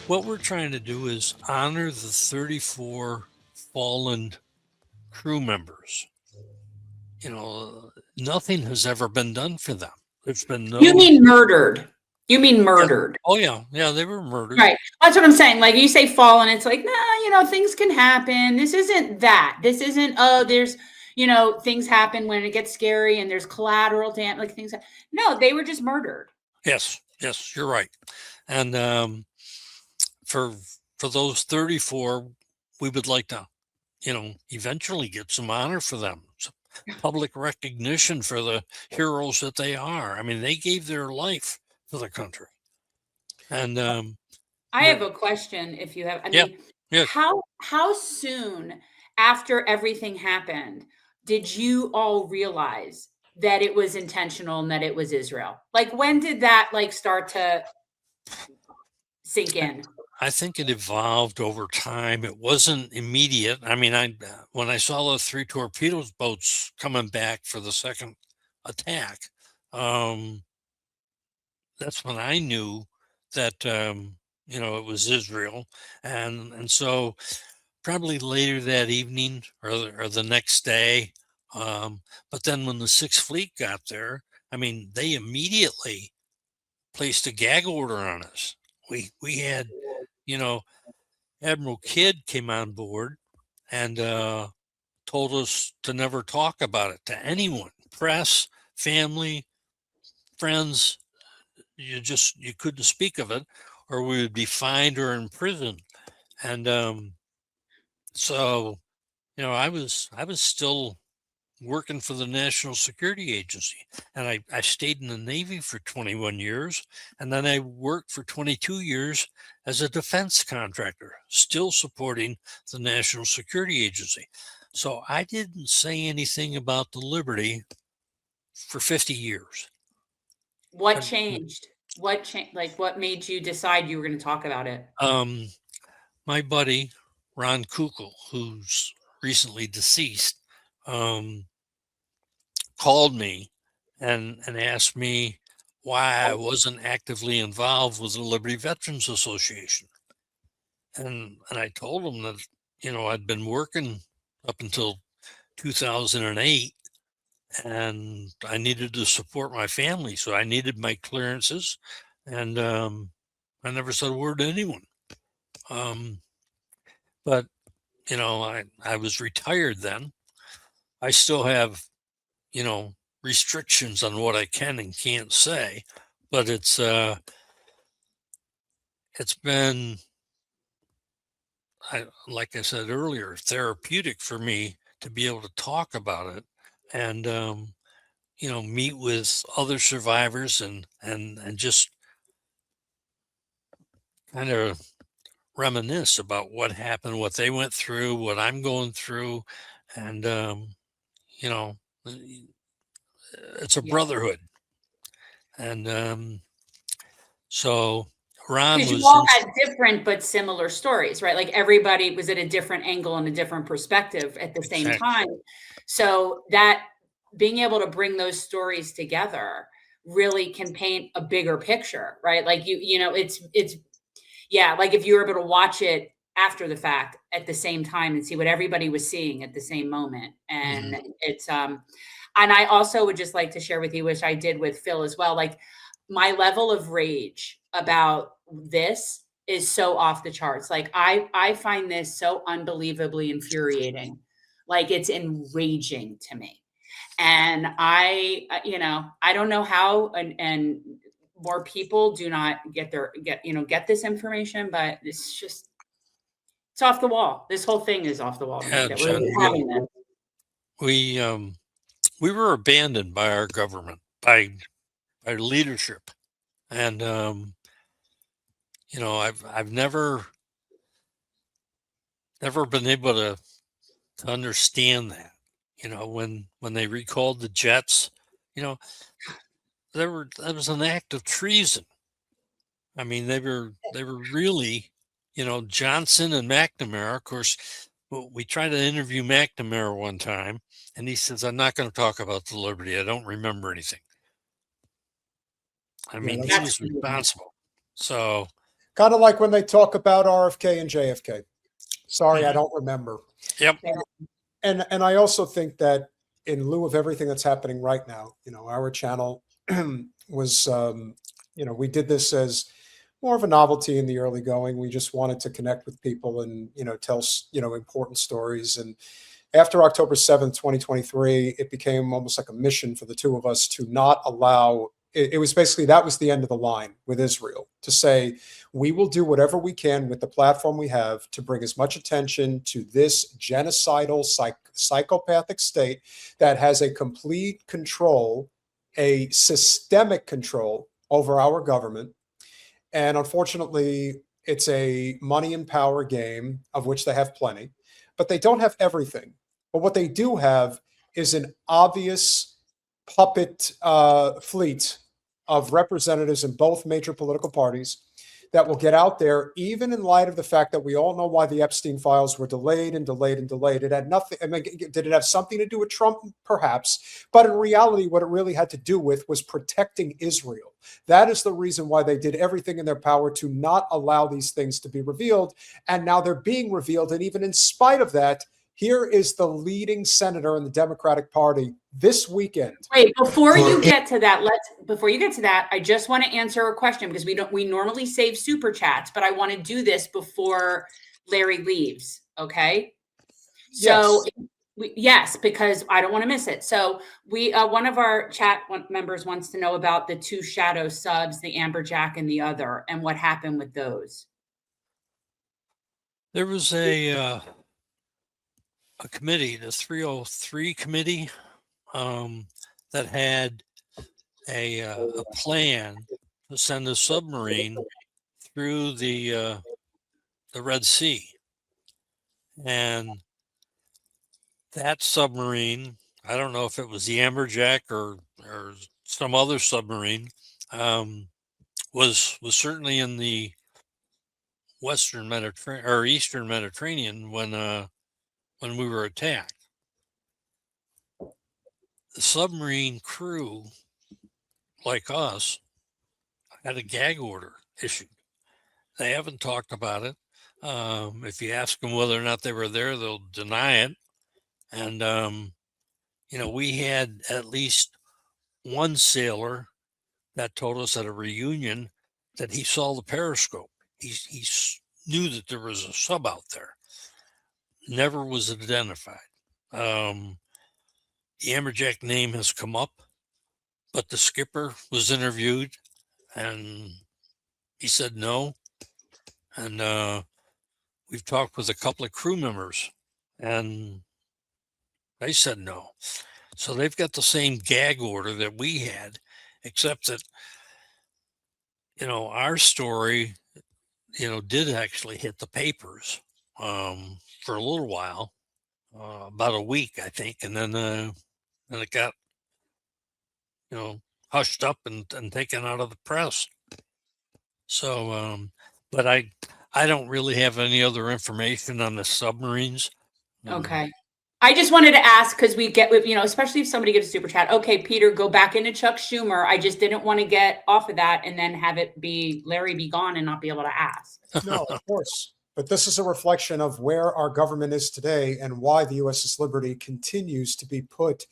What we're trying to do is honor the 34 fallen crew members. Nothing has ever been done for them. There's been no. You mean murdered? You mean murdered? Yeah. Oh yeah, they were murdered. Right. That's what I'm saying. Like you say, fallen. It's like, nah, things can happen. This isn't that. This isn't. Oh, there's, things happen when it gets scary and there's collateral damage. Like things. No, they were just murdered. Yes, you're right. And for those 34, we would like to, eventually get some honor for them, some public recognition for the heroes that they are. I mean, they gave their life for the country. And I have a question. If you have, I mean, how soon after everything happened did you all realize that it was intentional and that it was Israel? Like, when did that start to sink in? I think it evolved over time. It wasn't immediate. I mean, when I saw the 3 torpedo boats coming back for the second attack, that's when I knew that it was Israel, and so probably later that evening or the next day. But then when the Sixth Fleet got there, I mean, they immediately placed a gag order on us. We had, Admiral Kidd came on board and told us to never talk about it to anyone, press, family, friends. You couldn't speak of it, or we would be fined or imprisoned. And so, I was still working for the National Security Agency, and I stayed in the Navy for 21 years, and then I worked for 22 years as a defense contractor, still supporting the National Security Agency. So I didn't say anything about the Liberty for 50 years. What changed? What changed? Like, what made you decide you were going to talk about it? My buddy, Ron Kukul, who's recently deceased, called me and asked me why I wasn't actively involved with the Liberty Veterans Association. And I told him that, I'd been working up until 2008, and I needed to support my family. So I needed my clearances, and I never said a word to anyone. But, I was retired then. I still have, restrictions on what I can and can't say, but it's been, like I said earlier, therapeutic for me to be able to talk about it and, meet with other survivors and just kind of reminisce about what happened, what they went through, what I'm going through. And, it's a brotherhood. And so Ron was, you all had different but similar stories, right? Like everybody was at a different angle and a different perspective at the same time. So that being able to bring those stories together really can paint a bigger picture, right? Like it's like if you were able to watch it after the fact at the same time and see what everybody was seeing at the same moment. And it's and I also would just like to share with you, which I did with Phil as well, like my level of rage about this is so off the charts. Like I find this so unbelievably infuriating. Like it's enraging to me. And I don't know how and more people do not get this information, but it's off the wall. This whole thing is off the wall. Yeah, Jen, we were abandoned by our government, by leadership. And, I've never been able to understand that, when they recalled the jets, that was an act of treason. I mean, they were really, Johnson and McNamara, of course. We tried to interview McNamara one time, and he says, "I'm not going to talk about the Liberty. I don't remember anything." I mean, he was responsible. So Kind of like when they talk about RFK and JFK. Sorry, I don't remember. Yep. And I also think that in lieu of everything that's happening right now, our channel was, we did this as more of a novelty in the early going. We just wanted to connect with people and, tell, important stories. And after October 7th, 2023, it became almost like a mission for the two of us to not allow, it was basically, that was the end of the line with Israel, to say, we will do whatever we can with the platform we have to bring as much attention to this genocidal, psychopathic state that has a complete control, a systemic control over our government. And unfortunately, it's a money and power game, of which they have plenty, but they don't have everything. But what they do have is an obvious puppet fleet of representatives in both major political parties that will get out there, even in light of the fact that we all know why the Epstein files were delayed and delayed and delayed. It had nothing. I mean, did it have something to do with Trump? Perhaps. But in reality, what it really had to do with was protecting Israel. That is the reason why they did everything in their power to not allow these things to be revealed. And now they're being revealed. And even in spite of that, here is the leading senator in the Democratic Party this weekend. Wait, before you get to that, I just want to answer a question, because we normally save super chats, but I want to do this before Larry leaves. Okay. So yes, because I don't want to miss it. So one of our chat members wants to know about the two shadow subs, the Amberjack and the other, and what happened with those. There was a committee, the 303 committee, that had a plan to send a submarine through the Red Sea, and that submarine, I don't know if it was the Amberjack or some other submarine, was certainly in the Western Mediterranean or Eastern Mediterranean when we were attacked. The submarine crew, like us, had a gag order issued. They haven't talked about it. If you ask them whether or not they were there, they'll deny it. And, we had at least one sailor that told us at a reunion that he saw the periscope. He knew that there was a sub out there. Never was identified. The Amberjack name has come up, but the skipper was interviewed and he said no. And we've talked with a couple of crew members and they said no. So they've got the same gag order that we had, except that, our story, did actually hit the papers for a little while, about a week, I think. And then it got, hushed up and taken out of the press. So, but I don't really have any other information on the submarines. Okay. I just wanted to ask, because we get, especially if somebody gives a super chat. Okay, Peter, go back into Chuck Schumer. I just didn't want to get off of that and then have it be Larry be gone and not be able to ask. No, of course. But this is a reflection of where our government is today and why the USS Liberty continues to be put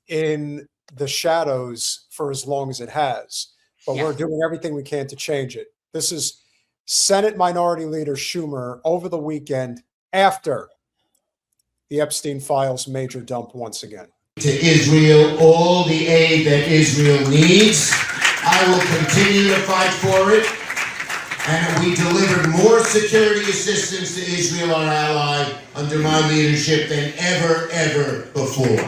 in the shadows for as long as it has. But we're doing everything we can to change it. This is Senate Minority Leader Schumer over the weekend after the Epstein files major dump once again. To Israel, all the aid that Israel needs. I will continue to fight for it. And we delivered more security assistance to Israel, our ally, under my leadership than ever before.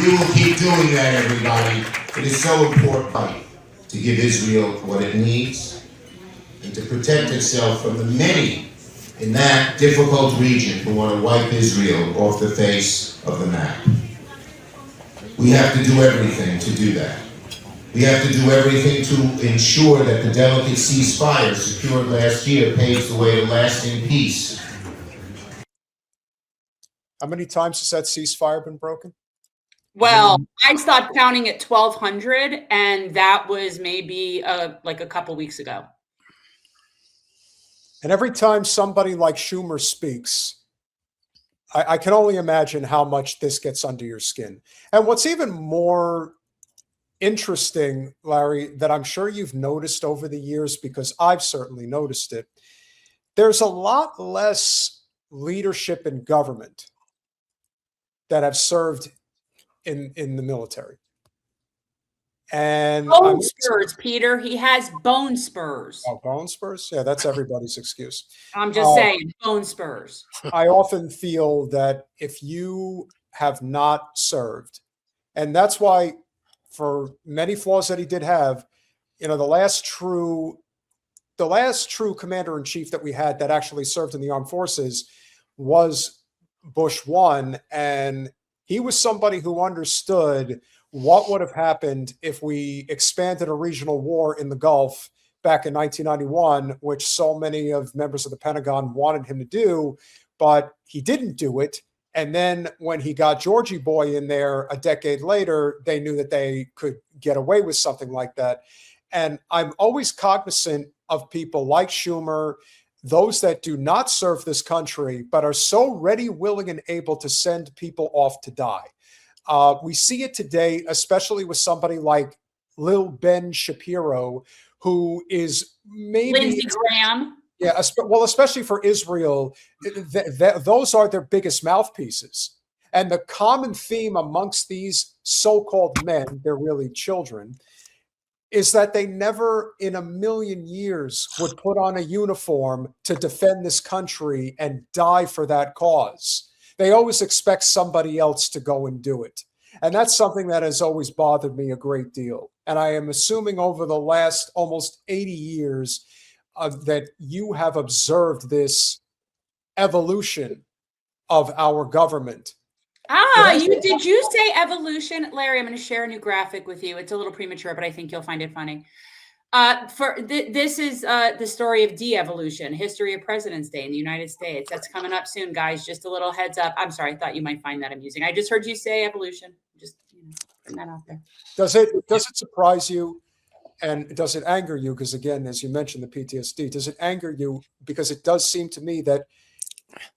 We will keep doing that, everybody. It is so important to give Israel what it needs and to protect itself from the many in that difficult region who want to wipe Israel off the face of the map. We have to do everything to do that. We have to do everything to ensure that the delicate ceasefire secured last year paves the way to lasting peace. How many times has that ceasefire been broken? Well, I stopped counting at 1,200, and that was maybe like a couple weeks ago. And every time somebody like Schumer speaks, I can only imagine how much this gets under your skin. And what's even more interesting, Larry, that I'm sure you've noticed over the years, because I've certainly noticed it, there's a lot less leadership in government that have served in the military. And Bone spurs, Peter. He has bone spurs. oh, bone spurs? Yeah, that's everybody's excuse. I'm just saying, bone spurs. I often feel that if you have not served, and that's why, for many flaws that he did have, you know, the last true commander in chief that we had that actually served in the armed forces was Bush 1, and he was somebody who understood what would have happened if we expanded a regional war in the Gulf back in 1991, which so many of members of the Pentagon wanted him to do, but he didn't do it. And then when he got Georgie Boy in there a decade later, they knew that they could get away with something like that. And I'm always cognizant of people like Schumer, those that do not serve this country, but are so ready, willing, and able to send people off to die. We see it today, especially with somebody like Lil Ben Shapiro, who is maybe Lindsey Graham. Yeah, well, especially for Israel, those are their biggest mouthpieces. And the common theme amongst these so-called men, they're really children, is that they never in a million years would put on a uniform to defend this country and die for that cause. They always expect somebody else to go and do it. And that's something that has always bothered me a great deal. And I am assuming over the last almost 80 years that you have observed this evolution of our government. Did you say evolution? Larry, I'm going to share a new graphic with you. It's a little premature, but I think you'll find it funny. This is the story of de-evolution, history of President's Day in the United States. That's coming up soon, guys. Just a little heads up. I'm sorry, I thought you might find that amusing. I just heard you say evolution. Just putting that out there. Does it surprise you, and does it anger you? Because again, as you mentioned, the PTSD, does it anger you? Because it does seem to me that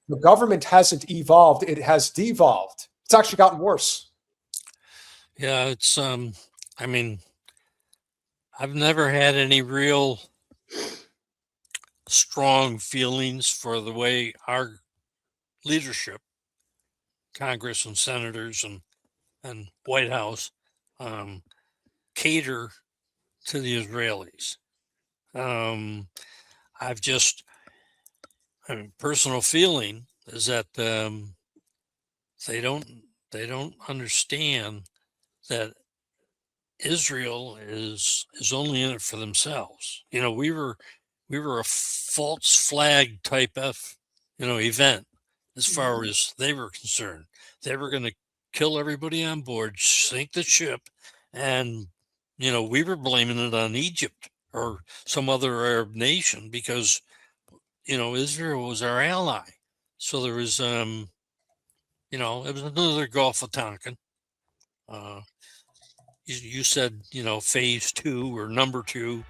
the government hasn't evolved; it has devolved. It's actually gotten worse. Yeah, it's I mean, I've never had any real strong feelings for the way our leadership, Congress and senators and White House, cater to the Israelis. Personal feeling is that they don't understand that Israel is only in it for themselves. You know, we were a false flag type event as far as they were concerned. They were going to kill everybody on board, sink the ship, and we were blaming it on Egypt or some other Arab nation because Israel was our ally. So there was it was another Gulf of Tonkin. You said, phase 2 or number 2,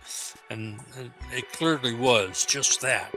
and it clearly was just that.